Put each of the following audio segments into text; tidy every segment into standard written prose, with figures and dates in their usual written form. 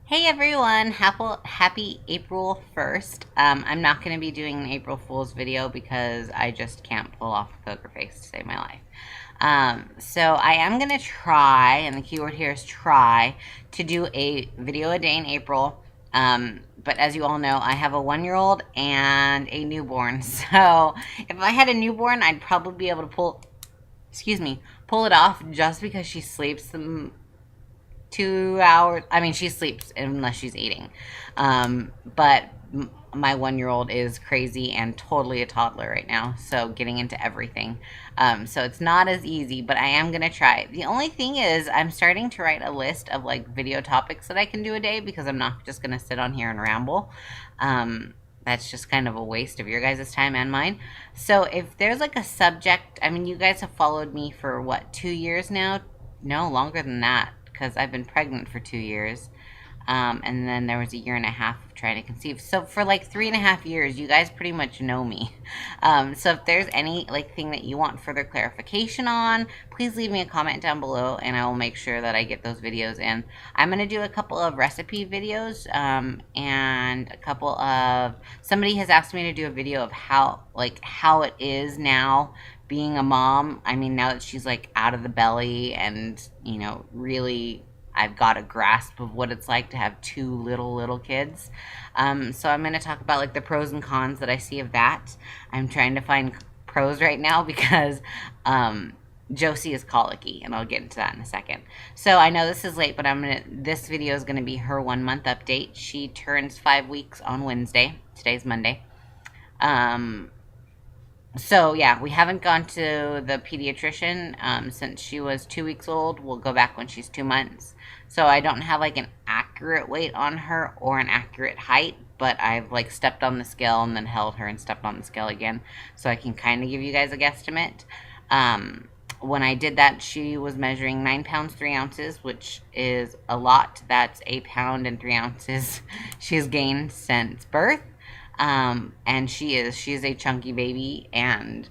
Hey everyone, happy April 1st. I'm not going to be doing an April Fool's video because I just can't pull off a poker face to save my life. So I am going to try, and the keyword here is try, to do a video a day in April. But as you all know, I have a 1-year-old and a newborn. So if I had a newborn, I'd probably be able to pull it off just because she sleeps 2 hours. I mean, she sleeps unless she's eating. But my 1-year-old is crazy and totally a toddler right now, so getting into everything. So it's not as easy, but I am going to try. The only thing is, I'm starting to write a list of like video topics that I can do a day because I'm not just going to sit on here and ramble. That's just kind of a waste of your guys' time and mine. So if there's like a subject, I mean, you guys have followed me for what, 2 years now? No, longer than that, because I've been pregnant for 2 years. And then there was a year and a half of trying to conceive. So for like 3.5 years, you guys pretty much know me. So if there's any like thing that you want further clarification on, please leave me a comment down below, and I will make sure that I get those videos in. I'm gonna do a couple of recipe videos, and a couple of somebody has asked me to do a video of how it is now being a mom. I mean, now that she's like out of the belly and really I've got a grasp of what it's like to have two little kids. So I'm going to talk about like the pros and cons that I see of that. I'm trying to find pros right now because Josie is colicky, and I'll get into that in a second. So I know this is late, but this video is gonna be her 1 month update. She turns 5 weeks on Wednesday. Today's Monday. So yeah, we haven't gone to the pediatrician since she was 2 weeks old. We'll go back when she's 2 months. So I don't have like an accurate weight on her or an accurate height, but I've like stepped on the scale and then held her and stepped on the scale again, so I can kind of give you guys a guesstimate. When I did that, she was measuring 9 pounds 3 ounces, which is a lot. That's 8 pounds and 3 ounces she's gained since birth. And she is a chunky baby, and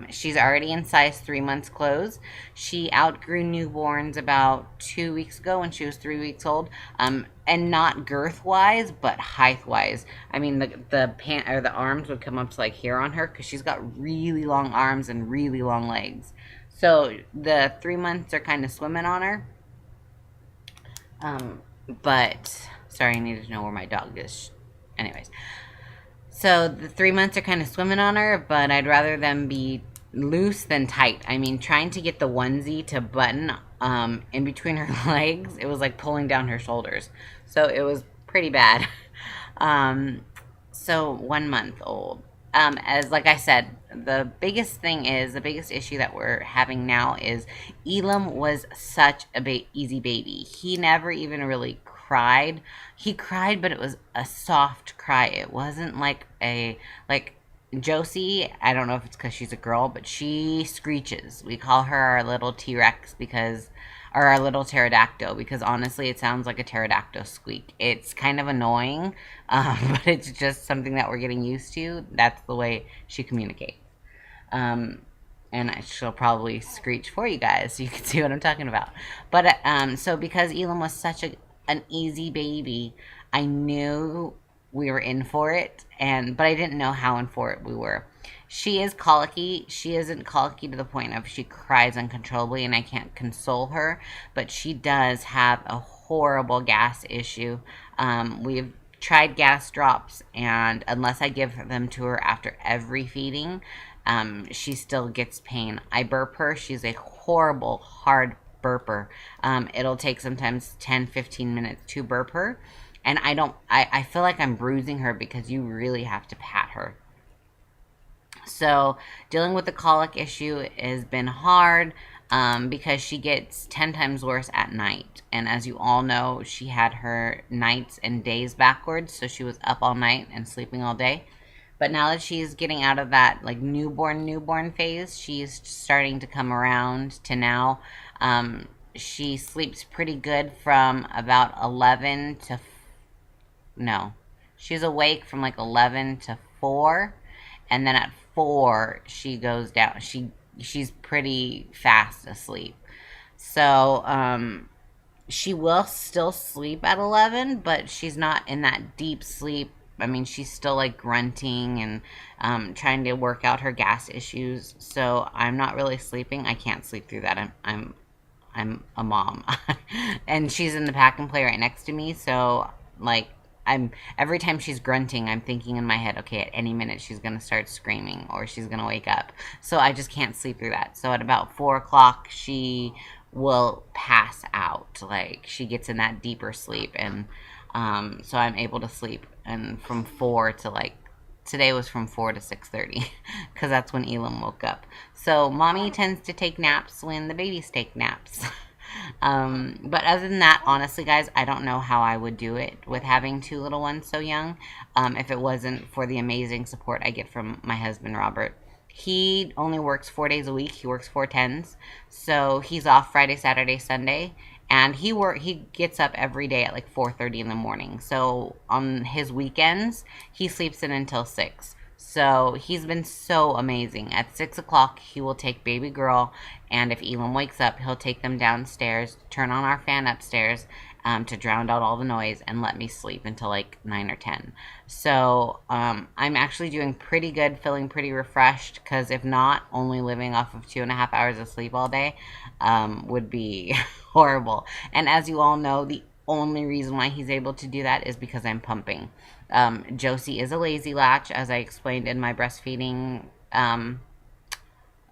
she's already in size 3 months clothes. She outgrew newborns about 2 weeks ago when she was 3 weeks old. And not girth wise, but height wise. I mean, the pant or the arms would come up to like here on her because she's got really long arms and really long legs. So the 3 months are kind of swimming on her. But sorry, I needed to know where my dog is. Anyways. So the 3 months are kind of swimming on her, but I'd rather them be loose than tight. I mean, trying to get the onesie to button in between her legs, it was like pulling down her shoulders. So it was pretty bad. So 1 month old. As like I said, the biggest issue that we're having now is Elam was such a easy baby. He never even really cried. He cried, but it was a soft cry. It wasn't like Josie. I don't know if it's because she's a girl, but she screeches. We call her our little T-Rex or our little pterodactyl, because honestly it sounds like a pterodactyl squeak. It's kind of annoying, but it's just something that we're getting used to. That's the way she communicates. And she'll probably screech for you guys so you can see what I'm talking about. But so because Elam was such an easy baby, I knew we were in for it, but I didn't know how in for it we were. She is colicky. She isn't colicky to the point of she cries uncontrollably and I can't console her, but she does have a horrible gas issue. We've tried gas drops, and unless I give them to her after every feeding, she still gets pain. I burp her. She's a horrible, hard burper. It'll take sometimes 10-15 minutes to burp her, and I feel like I'm bruising her because you really have to pat her. So dealing with the colic issue has been hard, because she gets 10 times worse at night. And as you all know, she had her nights and days backwards, so she was up all night and sleeping all day. But now that she's getting out of that like newborn phase, she's starting to come around to now. She sleeps pretty good from about 11 to no. She's awake from like 11 to 4, and then at 4 she goes down. She's pretty fast asleep. So she will still sleep at 11, but she's not in that deep sleep. I mean, she's still like grunting and trying to work out her gas issues. So I'm not really sleeping. I can't sleep through that. I'm a mom, and she's in the pack and play right next to me. So like I'm every time she's grunting, I'm thinking in my head, okay, at any minute she's gonna start screaming or she's gonna wake up. So I just can't sleep through that. So at about 4 o'clock, she will pass out. Like she gets in that deeper sleep, and so I'm able to sleep. And from 4 to like today was from 4 to 6:30 because that's when Elam woke up. So mommy tends to take naps when the babies take naps. But other than that, honestly, guys, I don't know how I would do it with having two little ones so young, if it wasn't for the amazing support I get from my husband, Robert. He only works 4 days a week. He works 4 10s, so he's off Friday, Saturday, Sunday, and he gets up every day at like 4:30 in the morning. So on his weekends, he sleeps in until 6. So he's been so amazing. At 6 o'clock, he will take baby girl, and if Elam wakes up, he'll take them downstairs, turn on our fan upstairs, to drown out all the noise, and let me sleep until like 9 or 10. So I'm actually doing pretty good, feeling pretty refreshed. Because if not, only living off of 2.5 hours of sleep all day would be horrible. And as you all know, the only reason why he's able to do that is because I'm pumping. Josie is a lazy latch, as I explained in my breastfeeding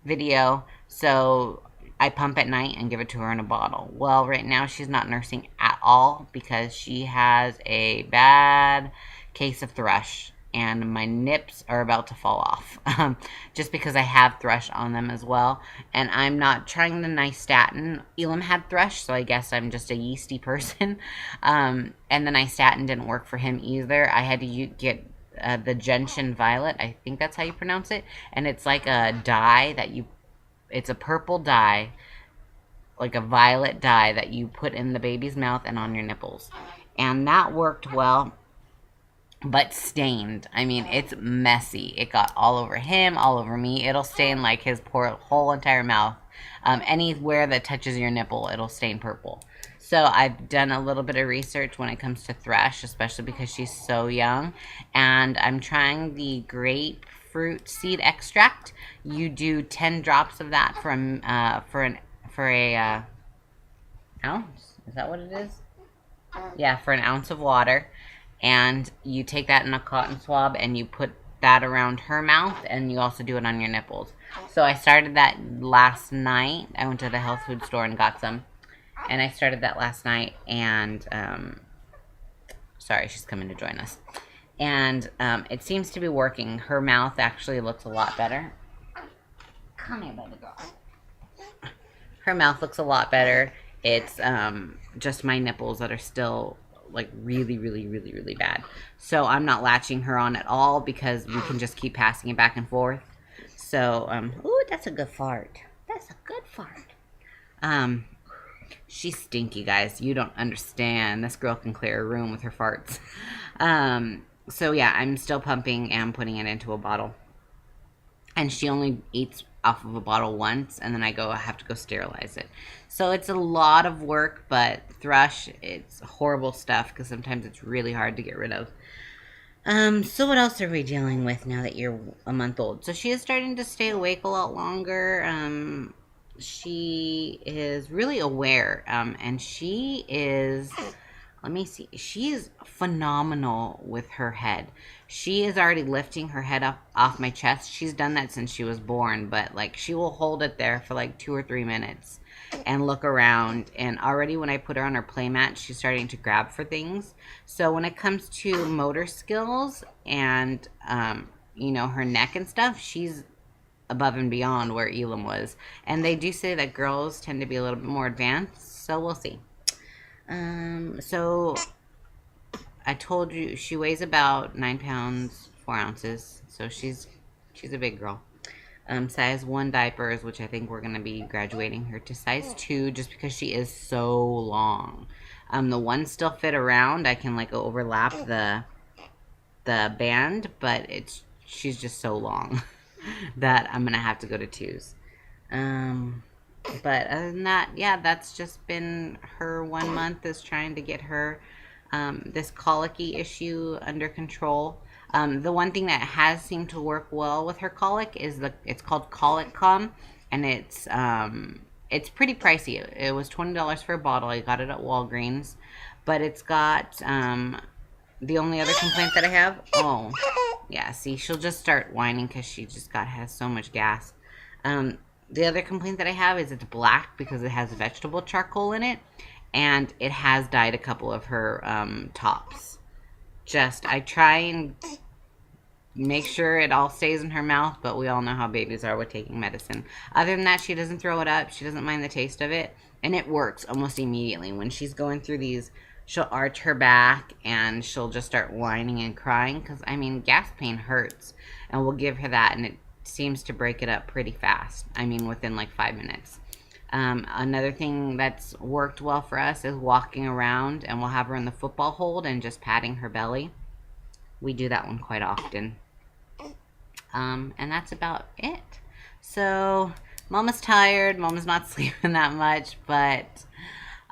video. So I pump at night and give it to her in a bottle. Well, right now she's not nursing at all because she has a bad case of thrush, and my nips are about to fall off, just because I have thrush on them as well. And I'm not trying the nystatin. Elam had thrush, so I guess I'm just a yeasty person. And the nystatin didn't work for him either. I had to get the gentian violet. I think that's how you pronounce it. And it's like a dye that it's a purple dye, like a violet dye that you put in the baby's mouth and on your nipples. And that worked well, but stained. I mean, it's messy. It got all over him, all over me. It'll stain like his whole entire mouth. Anywhere that touches your nipple, it'll stain purple. So I've done a little bit of research when it comes to thrush, especially because she's so young. And I'm trying the grapefruit seed extract. You do 10 drops of that for a ounce. Is that what it is? Yeah, for an ounce of water. And you take that in a cotton swab and you put that around her mouth, and you also do it on your nipples. So I started that last night. I went to the health food store and got some. And I started that last night, and sorry, she's coming to join us. And it seems to be working. Her mouth actually looks a lot better. Come here, baby girl. Her mouth looks a lot better. It's just my nipples that are still like really, really, really, really bad. So I'm not latching her on at all because we can just keep passing it back and forth. So, ooh, that's a good fart. That's a good fart. She's stinky, guys. You don't understand. This girl can clear a room with her farts. So yeah, I'm still pumping and putting it into a bottle. And she only eats off of a bottle once, and then I have to go sterilize it. So it's a lot of work, but thrush, it's horrible stuff because sometimes it's really hard to get rid of. So what else are we dealing with now that you're a month old? So she is starting to stay awake a lot longer. She is really aware, and she is, let me see, she is phenomenal with her head. She is already lifting her head up off my chest. She's done that since she was born, but like she will hold it there for like 2 or 3 minutes and look around. And already when I put her on her play mat, she's starting to grab for things. So when it comes to motor skills and her neck and stuff, she's above and beyond where Elam was. And they do say that girls tend to be a little bit more advanced, so we'll see. So I told you she weighs about 9 pounds 4 ounces, so she's a big girl. Size 1 diapers, which I think we're gonna be graduating her to size 2, just because she is so long. The ones still fit around. I can like overlap the band, but she's just so long that I'm gonna have to go to 2s. But other than that, yeah, that's just been her 1 month, is trying to get her this colicky issue under control. The one thing that has seemed to work well with her colic is it's called Colic Calm, and it's pretty pricey. It was $20 for a bottle. I got it at Walgreens, but it's got the only other complaint that I have. Oh, yeah. See, she'll just start whining because she just has so much gas. Um, the other complaint that I have is it's black because it has vegetable charcoal in it, and it has dyed a couple of her tops. I try and make sure it all stays in her mouth, but we all know how babies are with taking medicine. Other than that, she doesn't throw it up. She doesn't mind the taste of it, and it works almost immediately. When she's going through these, she'll arch her back and she'll just start whining and crying because, I mean, gas pain hurts, and we'll give her that, and it seems to break it up pretty fast. I mean, within like 5 minutes. Another thing that's worked well for us is walking around, and we'll have her in the football hold and just patting her belly. We do that one quite often. And that's about it. So, Mama's tired. Mama's not sleeping that much, but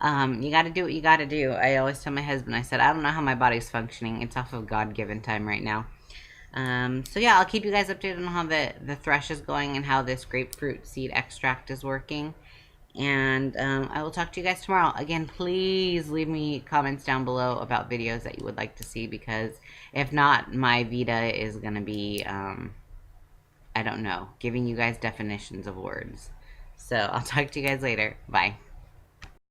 you got to do what you got to do. I always tell my husband, I said, I don't know how my body's functioning. It's off of God-given time right now. So yeah, I'll keep you guys updated on how the thrush is going and how this grapefruit seed extract is working. And I will talk to you guys tomorrow. Again, please leave me comments down below about videos that you would like to see, because if not, my VEDA is going to be, I don't know, giving you guys definitions of words. So I'll talk to you guys later. Bye.